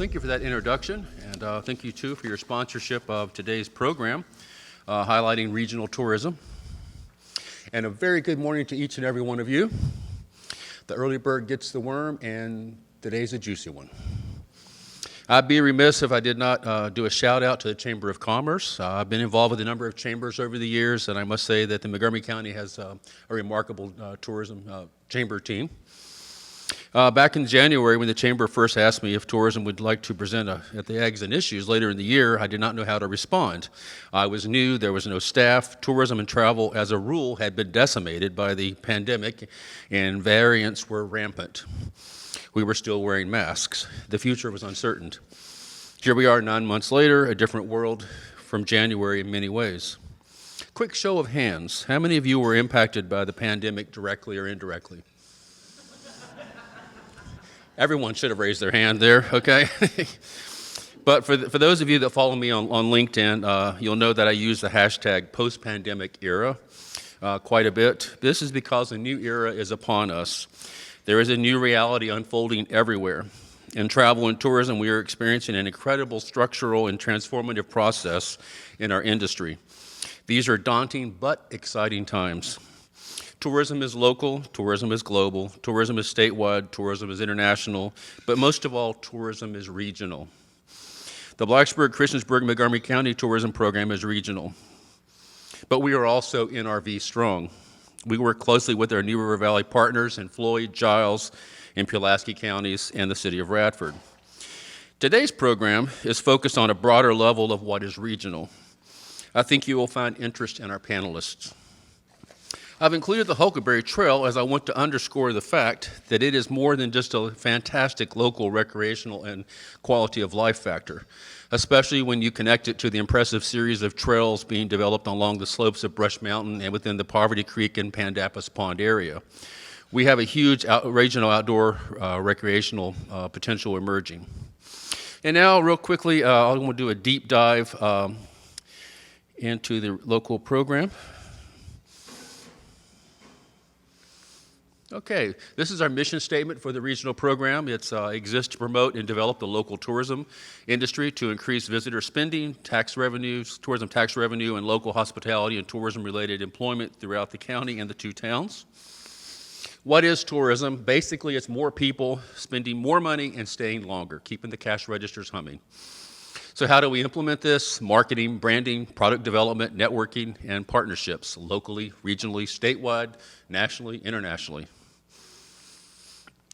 thank you for that introduction, and thank you, too, for your sponsorship of today's program, highlighting regional tourism. And a very good morning to each and every one of you. The early bird gets the worm, and today's a juicy one. I'd be remiss if I did not do a shout out to the Chamber of Commerce. I've been involved with a number of chambers over the years, and I must say that the Montgomery County has a remarkable tourism chamber team. Back in January, when the Chamber first asked me if tourism would like to present at the Eggs and Issues later in the year, I did not know how to respond. I was new, there was no staff. Tourism and travel, as a rule, had been decimated by the pandemic, and variants were rampant. We were still wearing masks. The future was uncertain. Here we are 9 months later, a different world from January in many ways. Quick show of hands. How many of you were impacted by the pandemic directly or indirectly? Everyone should have raised their hand there, okay? But for those of you that follow me on LinkedIn, you'll know that I use the hashtag post-pandemic era quite a bit. This is because a new era is upon us. There is a new reality unfolding everywhere. In travel and tourism, we are experiencing an incredible structural and transformative process in our industry. These are daunting but exciting times. Tourism is local, tourism is global, tourism is statewide, tourism is international, but most of all, tourism is regional. The Blacksburg-Christiansburg-Montgomery County Tourism Program is regional, but we are also NRV strong. We work closely with our New River Valley partners in Floyd, Giles, and Pulaski counties and the city of Radford. Today's program is focused on a broader level of what is regional. I think you will find interest in our panelists. I've included the Huckleberry Trail as I want to underscore the fact that it is more than just a fantastic local recreational and quality of life factor, especially when you connect it to the impressive series of trails being developed along the slopes of Brush Mountain and within the Poverty Creek and Pandapas Pond area. We have a huge regional outdoor recreational potential emerging. And now, real quickly, I'm going to do a deep dive into the local program. Okay, this is our mission statement for the regional program. It exists to promote and develop the local tourism industry to increase visitor spending, tax revenues, tourism tax revenue, and local hospitality and tourism-related employment throughout the county and the two towns. What is tourism? Basically, it's more people spending more money and staying longer, keeping the cash registers humming. So how do we implement this? Marketing, branding, product development, networking, and partnerships, locally, regionally, statewide, nationally, internationally.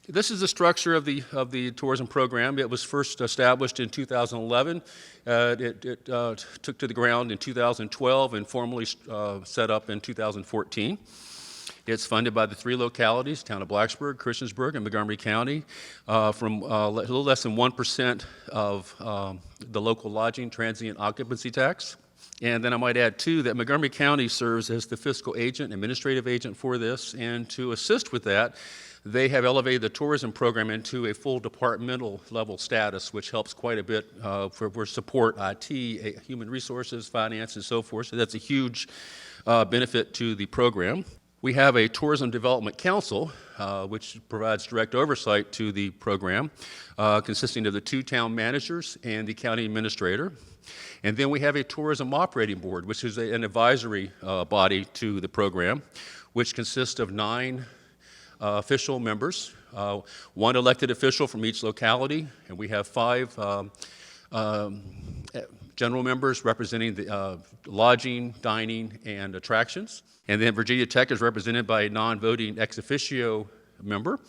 This is the structure of the tourism program. It was first established in 2011. It took to the ground in 2012 and formally set up in 2014. It's funded by the three localities, town of Blacksburg, Christiansburg, and Montgomery County, from a little less than 1% of the local lodging transient occupancy tax. And then I might add, too, that Montgomery County serves as the fiscal agent, administrative agent for this, and to assist with that, they have elevated the tourism program into a full departmental level status, which helps quite a bit for support IT, human resources, finance, and so forth. So that's a huge benefit to the program. We have a Tourism Development Council, which provides direct oversight to the program, consisting of the two town managers and the county administrator. And then we have a Tourism Operating Board, which is an advisory body to the program, which consists of 9 official members, 1 elected official from each locality, and we have 5 general members representing the lodging, dining, and attractions. And then Virginia Tech is represented by a non-voting ex officio member.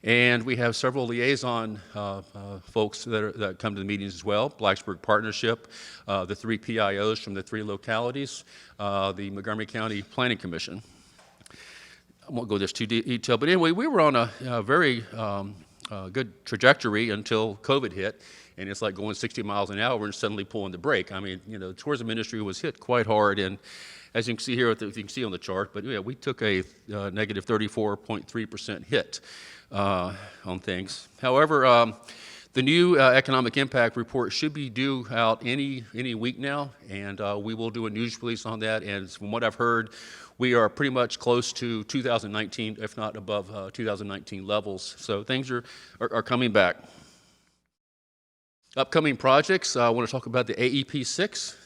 And we have several liaison folks that come to the meetings as well. Blacksburg Partnership, the 3 PIOs from the 3 localities, the Montgomery County Planning Commission. I won't go this too detail, but anyway, we were on a very good trajectory until COVID hit, and it's like going 60 miles an hour and suddenly pulling the brake. I mean, you know, the tourism industry was hit quite hard, and as you can see here, if you can see on the chart, but yeah, we took a negative 34.3% hit on things. However, the new economic impact report should be due out any week now, and we will do a news release on that. And from what I've heard, we are pretty much close to 2019, if not above 2019 levels. So things are coming back. Upcoming projects, I want to talk about the AEP 6.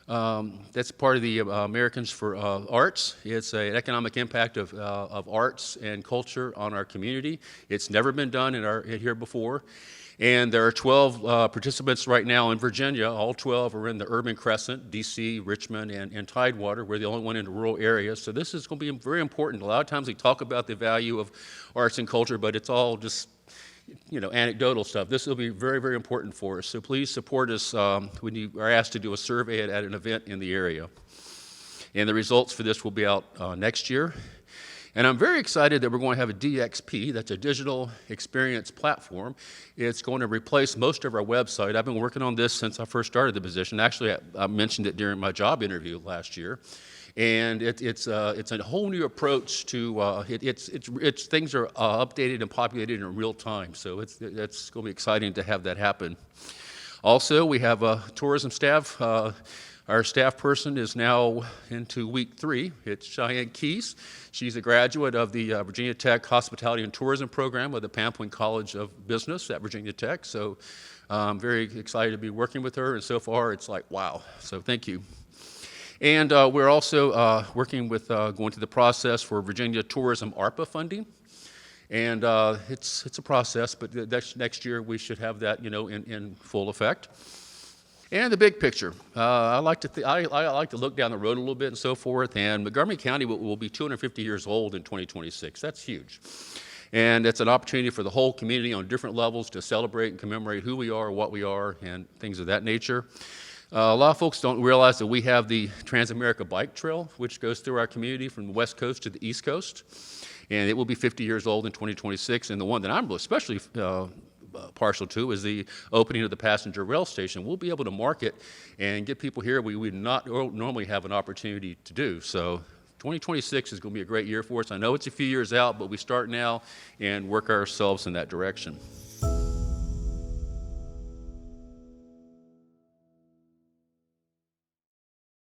That's part of the Americans for Arts. It's an economic impact of arts and culture on our community. It's never been done here before. And there are 12 participants right now in Virginia. All 12 are in the urban crescent, DC, Richmond, and Tidewater. We're the only one in the rural areas. So this is going to be very important. A lot of times we talk about the value of arts and culture, but it's all just anecdotal stuff. This will be very, very important for us. So please support us when you are asked to do a survey at an event in the area. And the results for this will be out next year. And I'm very excited that we're going to have a DXP, that's a digital experience platform. It's going to replace most of our website. I've been working on this since I first started the position. Actually, I mentioned it during my job interview last year. And it's a whole new approach to things are updated and populated in real time. So it's going to be exciting to have that happen. Also, we have a tourism staff. Our staff person is now into week 3. It's Cheyenne Keys. She's a graduate of the Virginia Tech Hospitality and Tourism program with the Pampling College of Business at Virginia Tech. So I'm very excited to be working with her. And so far, it's like, wow. So thank you. And we're also working with going through the process for Virginia Tourism ARPA funding. And it's a process, but next year we should have that, in full effect. And the big picture. I like to look down the road a little bit and so forth. And Montgomery County will be 250 years old in 2026. That's huge. And it's an opportunity for the whole community on different levels to celebrate and commemorate who we are, what we are, and things of that nature. A lot of folks don't realize that we have the Trans-America Bike Trail, which goes through our community from the West Coast to the East Coast. And it will be 50 years old in 2026. And the one that I'm especially partial to is the opening of the passenger rail station. We'll be able to market and get people here we would not normally have an opportunity to do. So 2026 is going to be a great year for us. I know it's a few years out, but we start now and work ourselves in that direction.